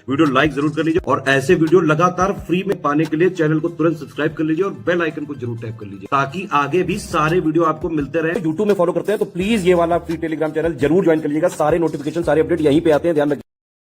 Video like जरूर कर लीजिए और ऐसे वीडियो लगातार फ्री में पाने के लिए चैनल को तुरंत सब्सक्राइब कर लीजिए और बेल आइकन को जरूर टैप कर लीजिए ताकि आगे भी सारे वीडियो आपको मिलते रहे। यूट्यूब में फॉलो करते हैं तो प्लीज ये वाला फ्री टेलीग्राम चैनल जरूर ज्वाइन कर लीजिएगा। सारे नोटिफिकेशन सारे अपडेट यहीं पे आते हैं, ध्यान रखिए।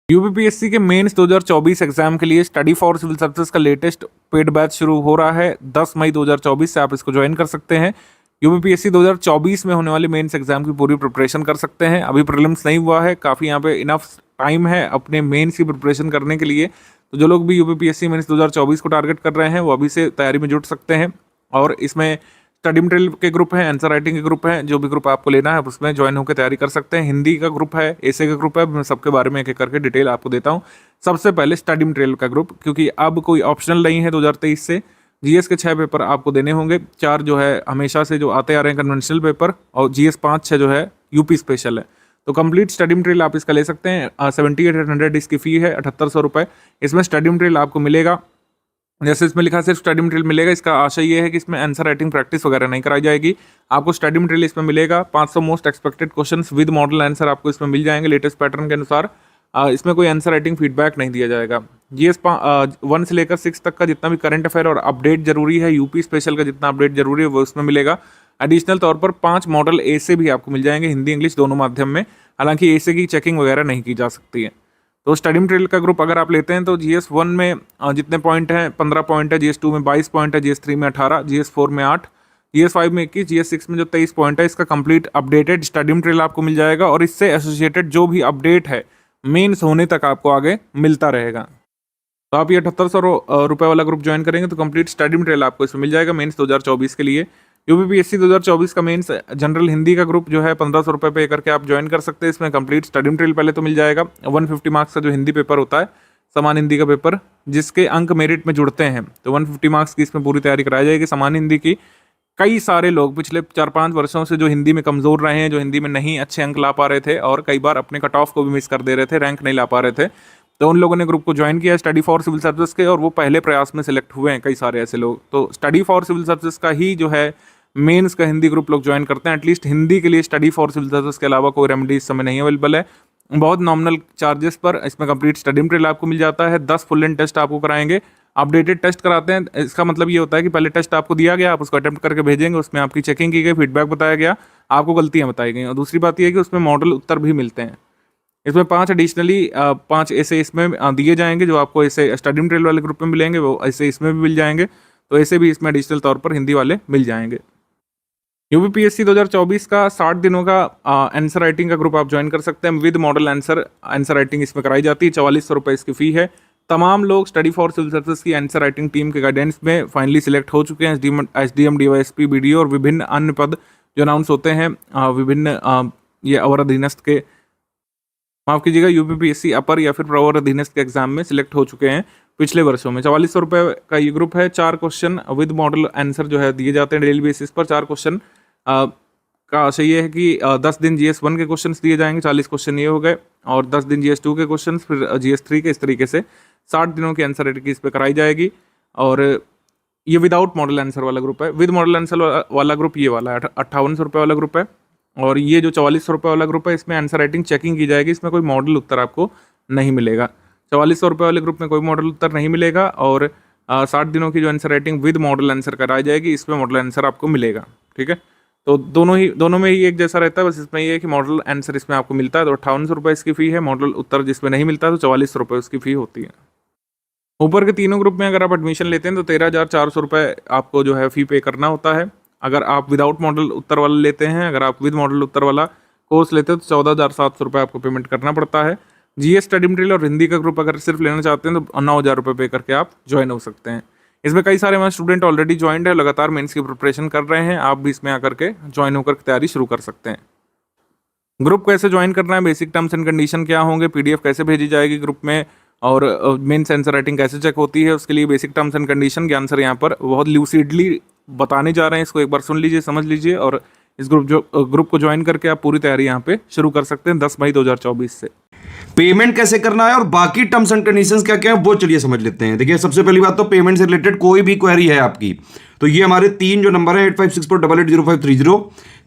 यूपीपीएससी के मेंस 2024 एग्जाम के लिए स्टडी फॉर सिविल सर्विसेज का लेटेस्ट पेड बैच शुरू हो रहा है 10 मई 2024 से। आप इसको ज्वाइन कर सकते हैं। यूपीपीएससी 2024 में होने वाले मेंस एग्जाम की पूरी प्रिपरेशन कर सकते हैं। अभी प्रीलिम्स नहीं हुआ है, काफ़ी यहाँ पे इनफ टाइम है अपने मेंस की प्रिपरेशन करने के लिए। तो जो लोग भी यूपीपीएससी मेंस 2024 को टारगेट कर रहे हैं वो अभी से तैयारी में जुट सकते हैं। और इसमें स्टडी मटेरियल के ग्रुप हैं, आंसर राइटिंग के ग्रुप हैं, जो भी ग्रुप आपको लेना है उसमें ज्वाइन होकर तैयारी कर सकते हैं। हिंदी का ग्रुप है, एसे का ग्रुप है, मैं सबके बारे में एक एक करके डिटेल आपको देता हूँ। सबसे पहले स्टडी मटेरियल का ग्रुप, क्योंकि अब कोई ऑप्शनल नहीं है 2023 से। जीएस के 6 पेपर आपको देने होंगे, 4 जो है हमेशा से जो आते आ रहे हैं कन्वेंशनल पेपर, और जीएस 5-6 जो है यूपी स्पेशल है। तो कंप्लीट स्टडी मटेरियल आप इसका ले सकते हैं। 7800 इसकी फ़ी है, 7800 रुपये। इसमें स्टडी मटेरियल आपको मिलेगा, जैसे इसमें लिखा सिर्फ स्टडी मटेरियल मिलेगा। इसका आशय ये है कि इसमें आंसर राइटिंग प्रैक्टिस वगैरह नहीं कराई जाएगी। आपको स्टडी मटेरियल इसमें मिलेगा। 500 most expected questions with model answer आपको इसमें मिल जाएंगे लेटेस्ट पैटर्न के अनुसार। इसमें कोई आंसर राइटिंग फीडबैक नहीं दिया जाएगा। जीएस 1 से लेकर 6 तक का जितना भी करंट अफेयर और अपडेट जरूरी है, यूपी स्पेशल का जितना अपडेट जरूरी है वो उसमें मिलेगा। एडिशनल तौर पर 5 मॉडल एसे भी आपको मिल जाएंगे, हिंदी इंग्लिश दोनों माध्यम में। हालांकि एसे की चेकिंग वगैरह नहीं की जा सकती है। तो स्टडी मटेरियल का ग्रुप अगर आप लेते हैं तो जीएस 1 में जितने पॉइंट हैं 15 पॉइंट है, जीएस 2 में 22 पॉइंट है, जीएस 3 में 18, जीएस 4 में 8, जीएस 5 में 21, जीएस 6 में जो 23 पॉइंट है, इसका कंप्लीट अपडेटेड स्टडी मटेरियल आपको मिल जाएगा। और इससे एसोसिएटेड जो भी अपडेट है मेंस होने तक आपको आगे मिलता रहेगा। तो आप ये 7800 रुपये वाला ग्रुप ज्वाइन करेंगे तो कंप्लीट स्टडी मटेरियल आपको इसमें मिल जाएगा मेंस 2024 के लिए। यूपीपीएससी 2024 का मेंस जनरल हिंदी का ग्रुप जो है 1500 रुपये पे करके आप ज्वाइन कर सकते हैं। इसमें कंप्लीट स्टडी मटेरियल पहले तो मिल जाएगा। 150 मार्क्स का जो हिंदी पेपर होता है, समान हिंदी का पेपर, जिसके अंक मेरिट में जुड़ते हैं, तो 150 मार्क्स की इसमें पूरी तैयारी कराई जाएगी समान हिंदी की। कई सारे लोग पिछले 4-5 वर्षों से जो हिंदी में कमज़ोर रहे हैं, जो हिंदी में नहीं अच्छे अंक ला पा रहे थे और कई बार अपने कट ऑफ को भी मिस कर दे रहे थे, रैंक नहीं ला पा रहे थे, तो उन लोगों ने ग्रुप को ज्वाइन किया स्टडी फॉर सिविल सर्विसेज के, और वो पहले प्रयास में सिलेक्ट हुए हैं कई सारे ऐसे लोग। तो स्टडी फॉर सिविल सर्विसेज का ही जो है मेंस का हिंदी ग्रुप लोग ज्वाइन करते हैं। एटलीस्ट हिंदी के लिए स्टडी फॉर सिविल सर्विसेज के अलावा कोई रेमेडी इस समय नहीं अवेलेबल है। बहुत नॉमिनल चार्जेस पर इसमें कंप्लीट स्टडी मटेरियल आपको मिल जाता है। 10 फुल एंड टेस्ट आपको कराएंगे, अपडेटेड टेस्ट कराते हैं। इसका मतलब ये होता है कि पहले टेस्ट आपको दिया गया, आप उसको अटेम्प्ट करके भेजेंगे, उसमें आपकी चेकिंग की गई, फीडबैक बताया गया, आपको गलतियाँ बताई गई। और दूसरी बात यह है कि उसमें मॉडल उत्तर भी मिलते हैं। इसमें 5 एडिशनली 5 ऐसे इसमें दिए जाएंगे जो आपको ऐसे स्टडी मटेरियल वाले ग्रुप में मिलेंगे, वो ऐसे इसमें भी मिल जाएंगे। तो ऐसे भी इसमें एडिशनल तौर पर हिंदी वाले मिल जाएंगे। यूपीपीएससी 2024 का 60 दिनों का आंसर राइटिंग का ग्रुप आप ज्वाइन कर सकते हैं विद मॉडल आंसर राइटिंग इसमें कराई जाती है। 4400 रुपये इसकी फ़ी है। तमाम लोग स्टडी फॉर सिविल सर्विसेज की आंसर राइटिंग टीम के गाइडेंस में फाइनली सिलेक्ट हो चुके हैं। एसडीएम, डीवाईएसपी, बीडीओ और विभिन्न अन्य पद जो अनाउंस होते हैं विभिन्न ये अवर अधीनस्थ के, माफ़ कीजिएगा, यूपीपीएससी अपर या फिर प्रवर अधीनस्थ के एग्जाम में सिलेक्ट हो चुके हैं पिछले वर्षों में। 4400 रुपये का ये ग्रुप है। 4 क्वेश्चन विद मॉडल आंसर जो है दिए जाते हैं डेली बेसिस पर। 4 क्वेश्चन का आशय ये है कि 10 दिन जीएस 1 के क्वेश्चंस दिए जाएंगे, 40 क्वेश्चन ये हो गए, और 10 दिन जीएस 2 के क्वेश्चंस, फिर जीएस 3 के, इस तरीके से 60 दिनों की आंसर राइटिंग इस पर कराई जाएगी। और ये विदाउट मॉडल आंसर वाला ग्रुप है। विद मॉडल आंसर वाला ग्रुप ये वाला है, 5800 रुपये वाला ग्रुप है। और ये जो 4400 रुपये वाला ग्रुप है, इसमें आंसर राइटिंग चेकिंग की जाएगी, इसमें कोई मॉडल उत्तर आपको नहीं मिलेगा। 4400 रुपये वाले ग्रुप में कोई मॉडल उत्तर नहीं मिलेगा। और 60 दिनों की जो answer writing with model answer कराई जाएगी, इसमें मॉडल आंसर आपको मिलेगा। ठीक है, तो दोनों में ही एक जैसा रहता है, बस इसमें ये है कि मॉडल आंसर इसमें आपको मिलता है। तो 5800 रुपये इसकी फ़ी है। मॉडल उत्तर जिसमें नहीं मिलता है तो 4400 रुपये उसकी फ़ी होती है। ऊपर के तीनों ग्रुप में अगर आप एडमिशन लेते हैं तो 13,400 रुपये आपको जो है फ़ी पे करना होता है। अगर आप विदाउट मॉडल उत्तर वाला लेते हैं, अगर आप विद मॉडल उत्तर वाला कोर्स लेते हैं तो 14,700 रुपये आपको पेमेंट करना पड़ता है। जीएस स्टडी मटेरियल और हिंदी का ग्रुप अगर सिर्फ लेना चाहते हैं तो 9,000 रुपये पे करके आप ज्वाइन हो सकते हैं। इसमें कई सारे हमारे स्टूडेंट ऑलरेडी ज्वाइंड है, लगातार मेंस की प्रिपरेशन कर रहे हैं। आप भी इसमें आकर के ज्वाइन होकर तैयारी शुरू कर सकते हैं। ग्रुप कैसे ज्वाइन करना है, बेसिक टर्म्स एंड कंडीशन क्या होंगे, पीडीएफ कैसे भेजी जाएगी ग्रुप में, और मेंस आंसर राइटिंग कैसे चेक होती है, उसके लिए बेसिक टर्म्स एंड कंडीशन के आंसर यहाँ पर बहुत ल्यूसिडली बताने जा रहे हैं। इसको एक बार सुन लीजिए, समझ लीजिए, और इस ग्रुप को ज्वाइन करके आप पूरी तैयारी यहाँ पे शुरू कर सकते हैं 10 मई 2024 से। पेमेंट कैसे करना है और बाकी टर्म्स एंड कंडीशंस क्या क्या है वो चलिए समझ लेते हैं। देखिए, सबसे पहली बात तो पेमेंट से रिलेटेड कोई भी क्वेरी है आपकी तो ये हमारे 3 जो नंबर है 8564880530,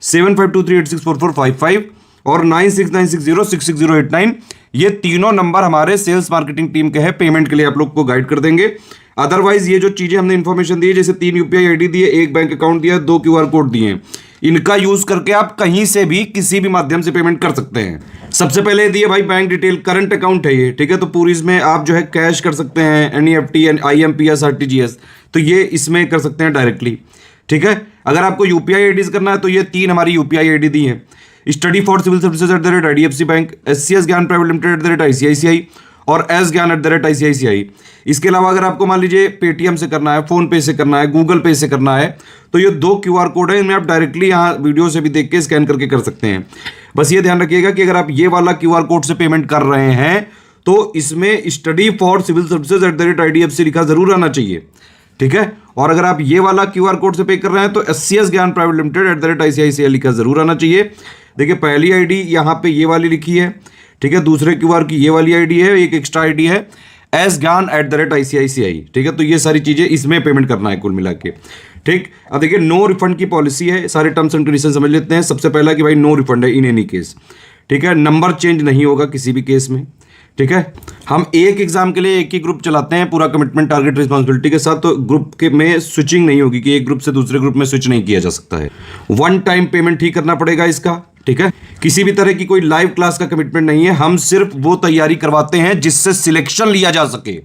7523864455 और 9696066089 ये तीनों नंबर हमारे सेल्स मार्केटिंग टीम के हैं, पेमेंट के लिए आप लोग को गाइड कर देंगे। अदरवाइज ये जो चीजें हमने इन्फॉर्मेशन दी है, जैसे 3 यूपीआई आईडी दी है, 1 बैंक अकाउंट दिया, 2 क्यूआर कोड दिए हैं, इनका यूज करके आप कहीं से भी किसी भी माध्यम से पेमेंट कर सकते हैं। सबसे पहले दिए भाई बैंक डिटेल, करंट अकाउंट है ये, ठीक है। तो पूरी इसमें आप जो है कैश कर सकते हैं, एनईएफटी, आईएमपीएस, आरटीजीएस, तो ये इसमें कर सकते हैं डायरेक्टली, ठीक है। अगर आपको यूपीआई आईडीज करना है तो ये 3 हमारी यूपीआई आईडी दी है, study for civil services @IDFC bank, SCS Gyan private limited @ICICI और एस ज्ञान @ICICI। इसके अलावा अगर आपको मान लीजिए पेटीएम से करना है, फोन पे से करना है, गूगल पे से करना है, तो ये 2 क्यूआर कोड है, इनमें आप डायरेक्टली यहाँ वीडियो से भी देख के स्कैन करके कर सकते हैं। बस ये ध्यान रखिएगा कि अगर आप ये वाला क्यूआर कोड से पेमेंट कर रहे हैं तो इसमें study for civil services @IDFC लिखा जरूर आना चाहिए, ठीक है। और अगर आप ये वाला क्यूआर कोड से पे कर रहे हैं तो SCS Gyan private limited @ICICI लिखा जरूर आना चाहिए। देखिए पहली आईडी यहाँ पे ये वाली लिखी है, ठीक है। दूसरे क्यूआर की ये वाली आईडी है, एक एक्स्ट्रा आईडी है एस ज्ञान @ICICI, ठीक है। तो ये सारी चीजें इसमें पेमेंट करना है कुल मिला के, ठीक। अब देखिए नो रिफंड की पॉलिसी है, सारे टर्म्स एंड कंडीशन समझ लेते हैं। सबसे पहला कि भाई नो रिफंड है इन एनी केस, ठीक है। नंबर चेंज नहीं होगा किसी भी केस में, ठीक है। हम एक एग्जाम के लिए एक ही ग्रुप चलाते हैं पूरा कमिटमेंट टारगेट रिस्पॉन्सिबिलिटी के साथ, तो ग्रुप के में स्विचिंग नहीं होगी कि एक ग्रुप से दूसरे ग्रुप में स्विच नहीं किया जा सकता है। 1 टाइम पेमेंट ही करना पड़ेगा इसका, ठीक है। किसी भी तरह की कोई लाइव क्लास का कमिटमेंट नहीं है, हम सिर्फ वो तैयारी करवाते हैं जिससे सिलेक्शन लिया जा सके।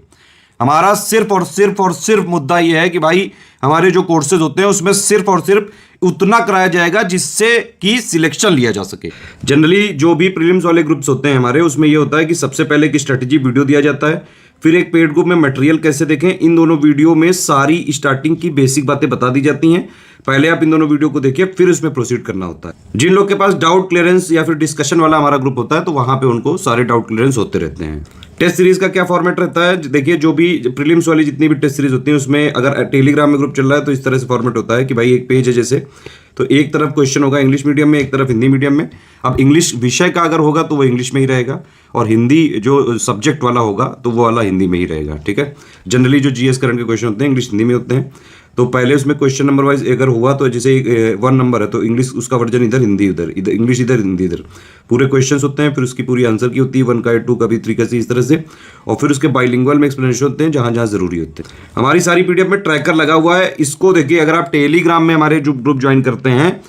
हमारा सिर्फ और सिर्फ मुद्दा यह है कि भाई हमारे जो कोर्सेज होते हैं उसमें सिर्फ और सिर्फ उतना कराया जाएगा जिससे कि सिलेक्शन लिया जा सके। जनरली जो भी प्रीलिम्स वाले ग्रुप्स होते हैं हमारे, उसमें ये होता है कि सबसे पहले एक स्ट्रेटेजी वीडियो दिया जाता है, फिर एक पेड ग्रुप में मटेरियल कैसे देखें, इन दोनों वीडियो में सारी स्टार्टिंग की बेसिक बातें बता दी जाती हैं। पहले आप इन दोनों वीडियो को देखिए, फिर उसमें प्रोसीड करना होता है। जिन लोग के पास डाउट क्लियरेंस या फिर डिस्कशन वाला हमारा ग्रुप होता है तो वहां पे उनको सारे डाउट क्लियरेंस होते रहते हैं। टेस्ट सीरीज का क्या फॉर्मेट रहता है, देखिए जो भी प्रीलिम्स वाली जितनी भी टेस्ट सीरीज होती है उसमें अगर टेलीग्राम में ग्रुप चल रहा है तो इस तरह से फॉर्मेट होता है कि भाई एक पेज है जैसे, तो एक तरफ क्वेश्चन होगा इंग्लिश मीडियम में, एक तरफ हिंदी मीडियम में। अब इंग्लिश विषय का अगर होगा तो वो इंग्लिश में ही रहेगा, और हिंदी जो सब्जेक्ट वाला होगा तो वो वाला हिंदी में ही रहेगा, ठीक है। जनरली जो जीएस करंट के क्वेश्चन होते हैं इंग्लिश हिंदी में होते हैं, तो पहले उसमें क्वेश्चन नंबर वाइज अगर हुआ तो जैसे 1 नंबर है तो इंग्लिश उसका वर्जन इधर, हिंदी इधर, इंग्लिश इधर, हिंदी इधर, पूरे क्वेश्चंस होते हैं। फिर उसकी पूरी आंसर की होती है, 1 का 2 का भी 3 का इस तरह से, और फिर उसके बाइलिंगुअल में एक्सप्लेनेशन होते हैं जहां जहां जरूरी होते हैं। हमारी सारी पीडीएफ में ट्रैकर लगा हुआ है, इसको देखिए। अगर आप टेलीग्राम में हमारे जो ग्रुप ज्वाइन करते हैं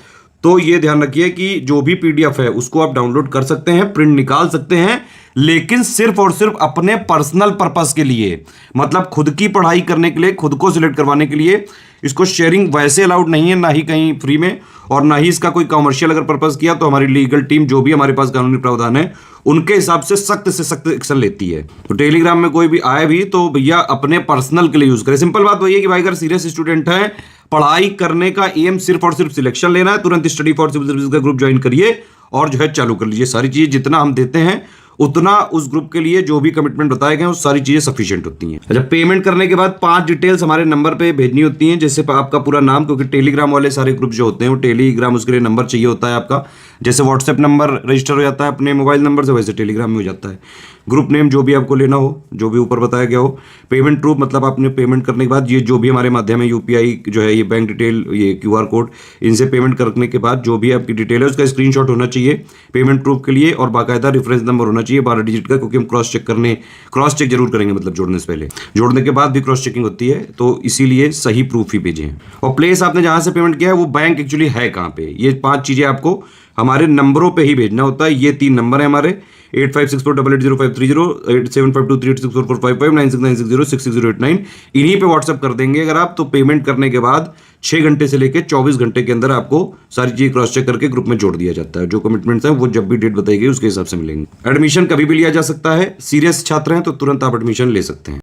तो ये ध्यान रखिए कि जो भी पीडीएफ है उसको आप डाउनलोड कर सकते हैं, प्रिंट निकाल सकते हैं, लेकिन सिर्फ और सिर्फ अपने पर्सनल पर्पस के लिए, मतलब खुद की पढ़ाई करने के लिए, खुद को सिलेक्ट करवाने के लिए। इसको शेयरिंग वैसे अलाउड नहीं है, ना ही कहीं फ्री में, और ना ही इसका कोई कमर्शियल अगर पर्पस किया तो हमारी लीगल टीम जो भी हमारे पास कानूनी प्रावधान है उनके हिसाब से सख्त एक्शन लेती है। तो टेलीग्राम में कोई भी आए भी तो भैया अपने पर्सनल के लिए यूज करें। सिंपल बात वही है कि भाई अगर सीरियस स्टूडेंट है, पढ़ाई करने का एम सिर्फ और सिर्फ सिलेक्शन लेना है, तुरंत स्टडी फॉर सिविल सर्विस का ग्रुप ज्वाइन करिए और जो है चालू कर लीजिए। सारी चीजें जितना हम देते हैं उतना उस ग्रुप के लिए जो भी कमिटमेंट बताए गए हैं वो सारी चीजें सफिशिएंट होती हैं। अच्छा, पेमेंट करने के बाद 5 डिटेल्स हमारे नंबर पे भेजनी होती हैं, जैसे आपका पूरा नाम, क्योंकि टेलीग्राम वाले सारे ग्रुप जो होते हैं वो टेलीग्राम उसके लिए नंबर चाहिए होता है आपका। जैसे व्हाट्सएप नंबर रजिस्टर हो जाता है अपने मोबाइल नंबर से, वैसे टेलीग्राम में हो जाता है। ग्रुप नेम जो भी आपको लेना हो, जो भी ऊपर बताया गया हो। पेमेंट प्रूफ, मतलब आपने पेमेंट करने के बाद ये जो भी हमारे माध्यम है यूपीआई जो है, ये बैंक डिटेल, ये क्यूआर कोड, इनसे पेमेंट करने के बाद जो भी आपकी डिटेल है उसका स्क्रीनशॉट होना चाहिए पेमेंट प्रूफ के लिए, और बाकायदा रेफरेंस नंबर होना चाहिए 12 डिजिट का, क्योंकि हम क्रॉस चेक जरूर करेंगे, मतलब जोड़ने से पहले, जोड़ने के बाद भी क्रॉस चेकिंग होती है, तो इसीलिए सही प्रूफ ही भेजें। और प्लेस आपने जहां से पेमेंट किया है वो बैंक एक्चुअली है कहां पे, ये 5 चीजें आपको हमारे नंबरों पे ही भेजना होता है। ये 3 नंबर है हमारे, 8564880530, 8752386445, 9696066089। इन्हीं पे व्हाट्सएप कर देंगे अगर आप, तो पेमेंट करने के बाद 6 घंटे से लेकर 24 घंटे के अंदर आपको सारी चीज क्रॉस चेक करके ग्रुप में जोड़ दिया जाता है। जो कमिटमेंट्स हैं वो जब भी डेट बताई गई उसके हिसाब से मिलेंगे। एडमिशन कभी भी लिया जा सकता है, सीरियस छात्र हैं तो तुरंत आप एडमिशन ले सकते हैं।